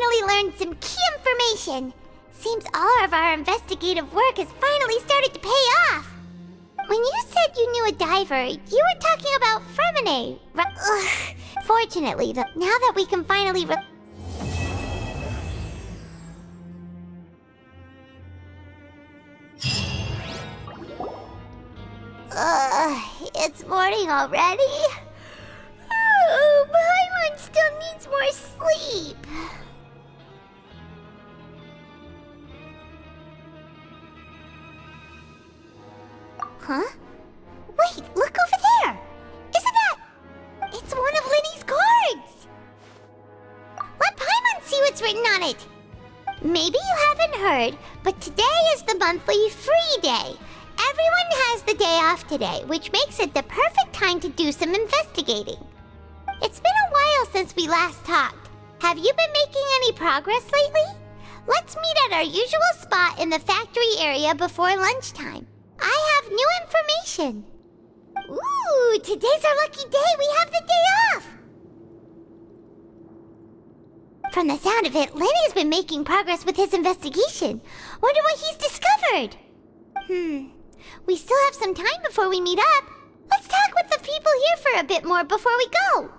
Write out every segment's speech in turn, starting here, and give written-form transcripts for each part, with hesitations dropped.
finally learned some key information. Seems all of our investigative work has finally started to pay off. When you said you knew a diver, you were talking about Fremine. Fortunately, now that we can finally it's morning already? Oh, Paimon still needs more sleep. Huh? Wait, look over there! Isn't that... It's one of Linny's cards! Let Paimon see what's written on it! Maybe you haven't heard, but today is the monthly free day. Everyone has the day off today, which makes it the perfect time to do some investigating. It's been a while since we last talked. Have you been making any progress lately? Let's meet at our usual spot in the factory area before lunchtime. I have new information. Ooh, today's our lucky day. We have the day off. From the sound of it, Lenny's been making progress with his investigation. Wonder what he's discovered. We still have some time before we meet up. Let's talk with the people here for a bit more before we go.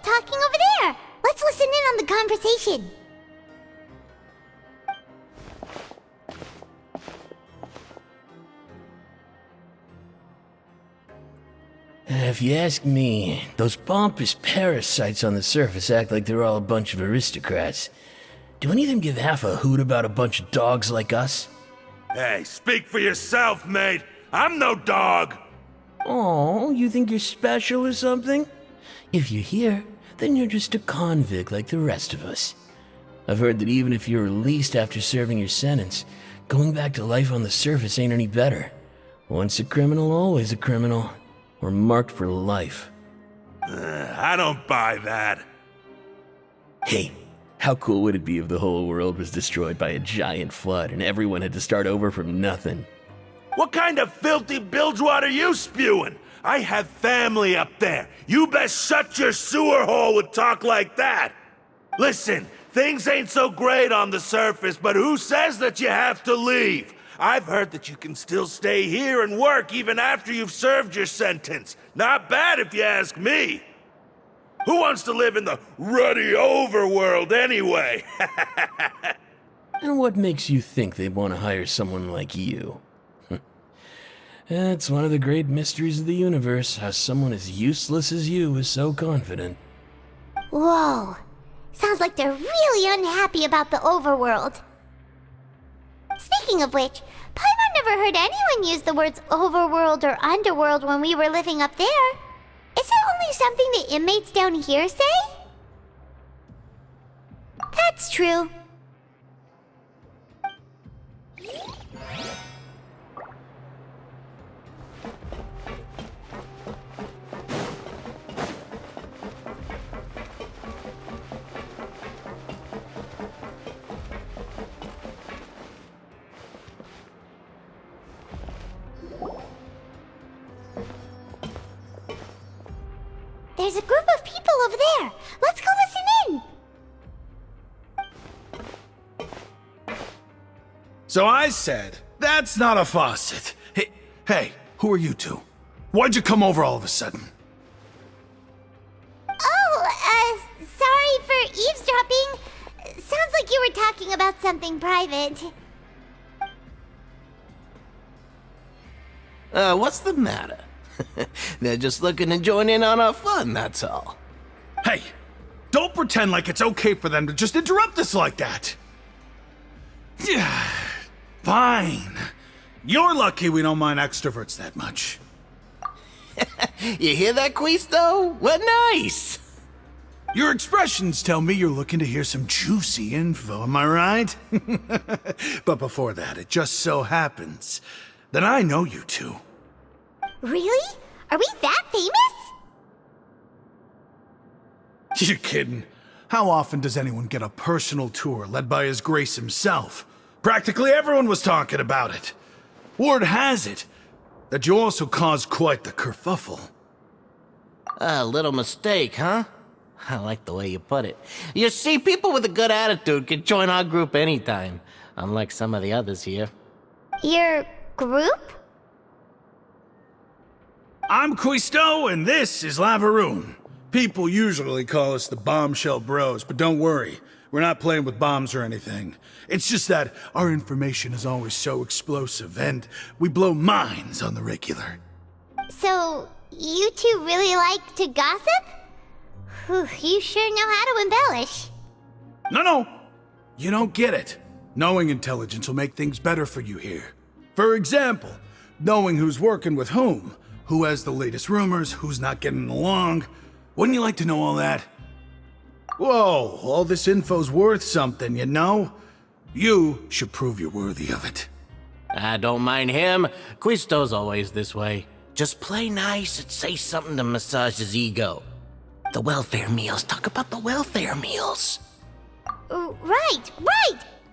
Talking over there. Let's listen in on the conversation. If you ask me, those pompous parasites on the surface act like they're all a bunch of aristocrats. Do any of them give half a hoot about a bunch of dogs like us? Hey, speak for yourself, mate. I'm no dog. Oh, you think you're special or something? If you're here, then you're just a convict like the rest of us. I've heard that even if you're released after serving your sentence, going back to life on the surface ain't any better. Once a criminal, always a criminal. We're marked for life. I don't buy that. Hey, how cool would it be if the whole world was destroyed by a giant flood and everyone had to start over from nothing? What kind of filthy bilgewater are you spewing? I have family up there. You best shut your sewer hole with talk like that. Listen, things ain't so great on the surface, but who says that you have to leave? I've heard that you can still stay here and work even after you've served your sentence. Not bad if you ask me. Who wants to live in the ruddy overworld anyway? And what makes you think they want to hire someone like you? It's one of the great mysteries of the universe, how someone as useless as you is so confident. Whoa. Sounds like they're really unhappy about the overworld. Speaking of which, Paimon never heard anyone use the words overworld or underworld when we were living up there. Is it only something the inmates down here say? That's true. There's a group of people over there. Let's go listen in. So I said, that's not a faucet. Hey, who are you two? Why'd you come over all of a sudden? Oh, sorry for eavesdropping. Sounds like you were talking about something private. What's the matter? They're just looking to join in on our fun, that's all. Hey, don't pretend like it's okay for them to just interrupt us like that. Fine. You're lucky we don't mind extroverts that much. You hear that, Quisto? What nice! Your expressions tell me you're looking to hear some juicy info, am I right? But before that, it just so happens that I know you two. Really? Are we that famous? You're kidding. How often does anyone get a personal tour led by His Grace himself? Practically everyone was talking about it. Word has it that you also caused quite the kerfuffle. A little mistake, huh? I like the way you put it. You see, people with a good attitude can join our group anytime, unlike some of the others here. Your group? I'm Quisto, and this is Lavaroon. People usually call us the Bombshell Bros, but don't worry. We're not playing with bombs or anything. It's just that our information is always so explosive, and we blow minds on the regular. So, you two really like to gossip? Whew, you sure know how to embellish. No. You don't get it. Knowing intelligence will make things better for you here. For example, knowing who's working with whom, who has the latest rumors, who's not getting along. Wouldn't you like to know all that? Whoa, all this info's worth something, you know? You should prove you're worthy of it. I don't mind him. Quisto's always this way. Just play nice and say something to massage his ego. The welfare meals. Talk about the welfare meals. Right.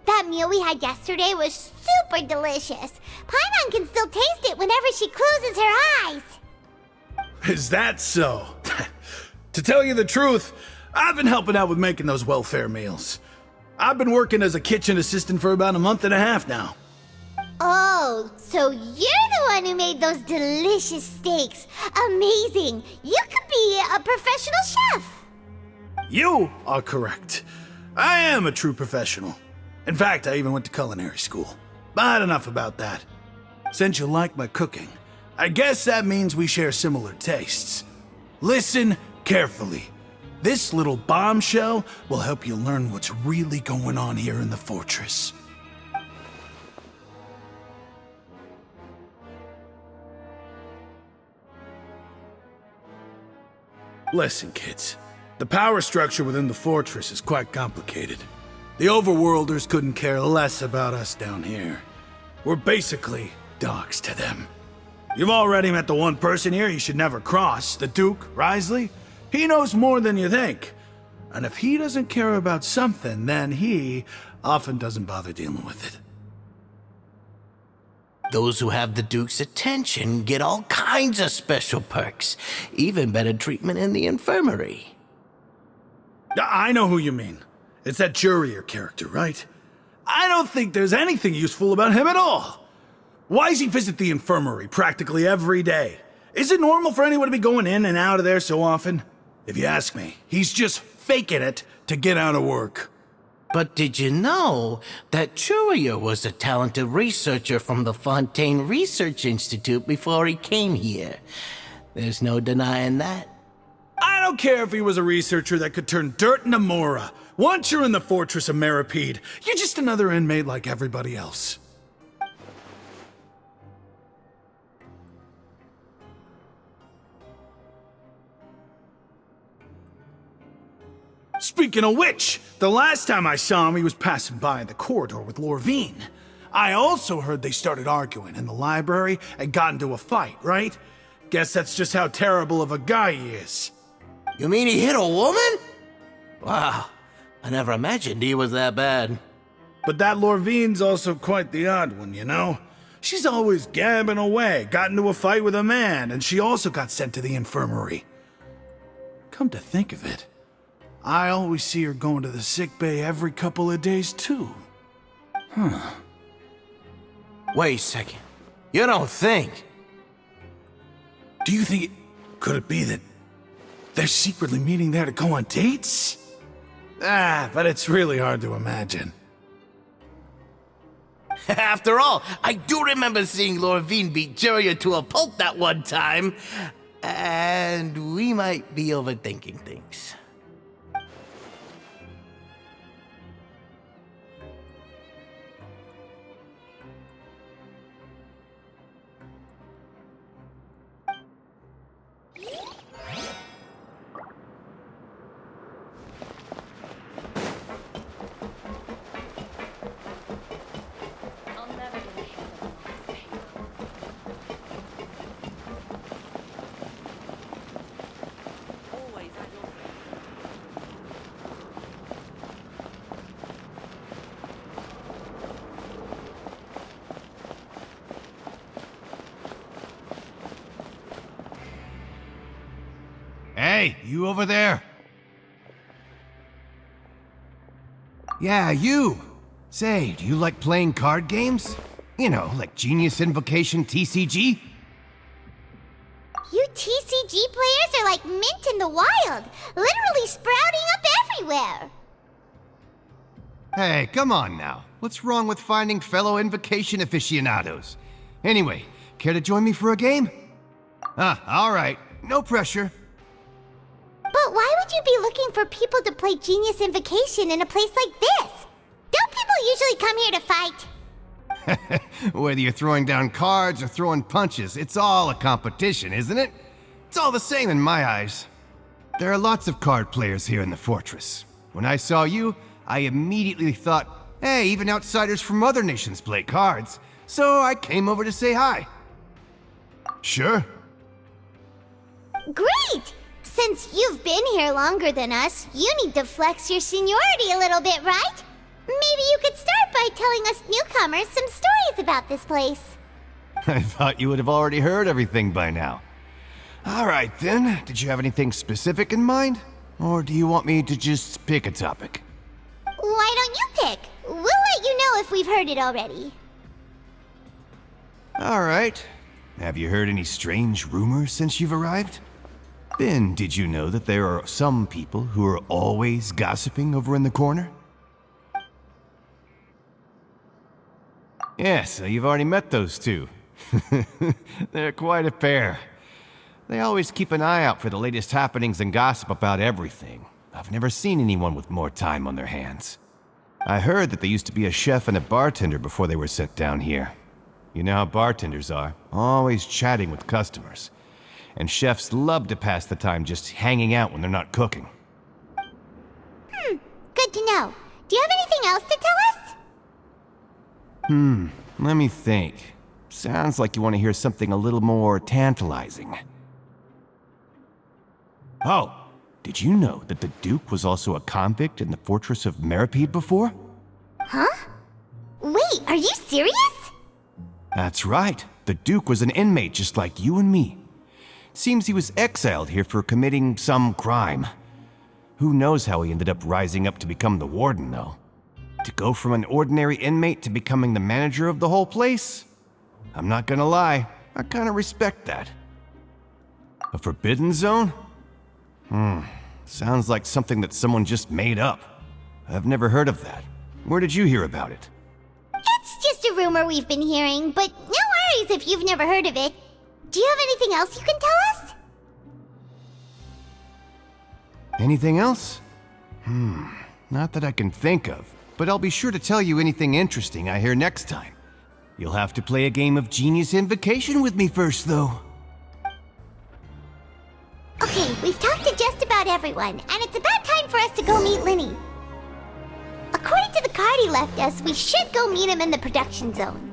That meal we had yesterday was super delicious. Paimon can still taste it whenever she closes her eyes. Is that so? To tell you the truth, I've been helping out with making those welfare meals. I've been working as a kitchen assistant for about a month and a half now. Oh, so you're the one who made those delicious steaks. Amazing. You could be a professional chef. You are correct. I am a true professional. In fact, I even went to culinary school. But enough about that. Since you like my cooking, I guess that means we share similar tastes. Listen carefully. This little bombshell will help you learn what's really going on here in the fortress. Listen, kids. The power structure within the fortress is quite complicated. The overworlders couldn't care less about us down here. We're basically dogs to them. You've already met the one person here you should never cross, the Duke, Risley. He knows more than you think. And if he doesn't care about something, then he often doesn't bother dealing with it. Those who have the Duke's attention get all kinds of special perks, even better treatment in the infirmary. I know who you mean. It's that Jurier character, right? I don't think there's anything useful about him at all. Why does he visit the infirmary practically every day? Is it normal for anyone to be going in and out of there so often? If you ask me, he's just faking it to get out of work. But did you know that Jurier was a talented researcher from the Fontaine Research Institute before he came here? There's no denying that. I don't care if he was a researcher that could turn dirt into Mora. Once you're in the fortress of Meripede, you're just another inmate like everybody else. Speaking of which, the last time I saw him, he was passing by in the corridor with Lorvine. I also heard they started arguing in the library and got into a fight, right? Guess that's just how terrible of a guy he is. You mean he hit a woman? Wow, I never imagined he was that bad. But that Lorvine's also quite the odd one, you know? She's always gabbing away, got into a fight with a man, and she also got sent to the infirmary. Come to think of it, I always see her going to the sick bay every couple of days, too. Wait a second. You don't think? Do you think could it be that they're secretly meeting there to go on dates? But it's really hard to imagine. After all, I do remember seeing Lorvine beat Jurier to a pulp that one time. And we might be overthinking things. Hey, you over there? Yeah, you. Say, do you like playing card games? You know, like Genius Invocation TCG? You TCG players are like mint in the wild, literally sprouting up everywhere. Hey, come on now. What's wrong with finding fellow Invocation aficionados? Anyway, care to join me for a game? All right. No pressure. But why would you be looking for people to play Genius Invocation in a place like this? Don't people usually come here to fight? Whether you're throwing down cards or throwing punches, it's all a competition, isn't it? It's all the same in my eyes. There are lots of card players here in the fortress. When I saw you, I immediately thought, hey, even outsiders from other nations play cards, so I came over to say hi. Sure. Great! Since you've been here longer than us, you need to flex your seniority a little bit, right? Maybe you could start by telling us newcomers some stories about this place. I thought you would have already heard everything by now. All right then, did you have anything specific in mind? Or do you want me to just pick a topic? Why don't you pick? We'll let you know if we've heard it already. All right. Have you heard any strange rumors since you've arrived? Then, did you know that there are some people who are always gossiping over in the corner? Yeah, so you've already met those two. They're quite a pair. They always keep an eye out for the latest happenings and gossip about everything. I've never seen anyone with more time on their hands. I heard that they used to be a chef and a bartender before they were sent down here. You know how bartenders are, always chatting with customers. And chefs love to pass the time just hanging out when they're not cooking. Good to know. Do you have anything else to tell us? Let me think. Sounds like you want to hear something a little more tantalizing. Oh, did you know that the Duke was also a convict in the fortress of Meripede before? Huh? Wait, are you serious? That's right. The Duke was an inmate just like you and me. Seems he was exiled here for committing some crime. Who knows how he ended up rising up to become the warden, though. To go from an ordinary inmate to becoming the manager of the whole place? I'm not gonna lie, I kinda respect that. A forbidden zone? Sounds like something that someone just made up. I've never heard of that. Where did you hear about it? It's just a rumor we've been hearing, but no worries if you've never heard of it. Do you have anything else you can tell us? Anything else? Not that I can think of, but I'll be sure to tell you anything interesting I hear next time. You'll have to play a game of Genius Invocation with me first, though. Okay, we've talked to just about everyone, and it's about time for us to go meet Linny. According to the card he left us, we should go meet him in the production zone.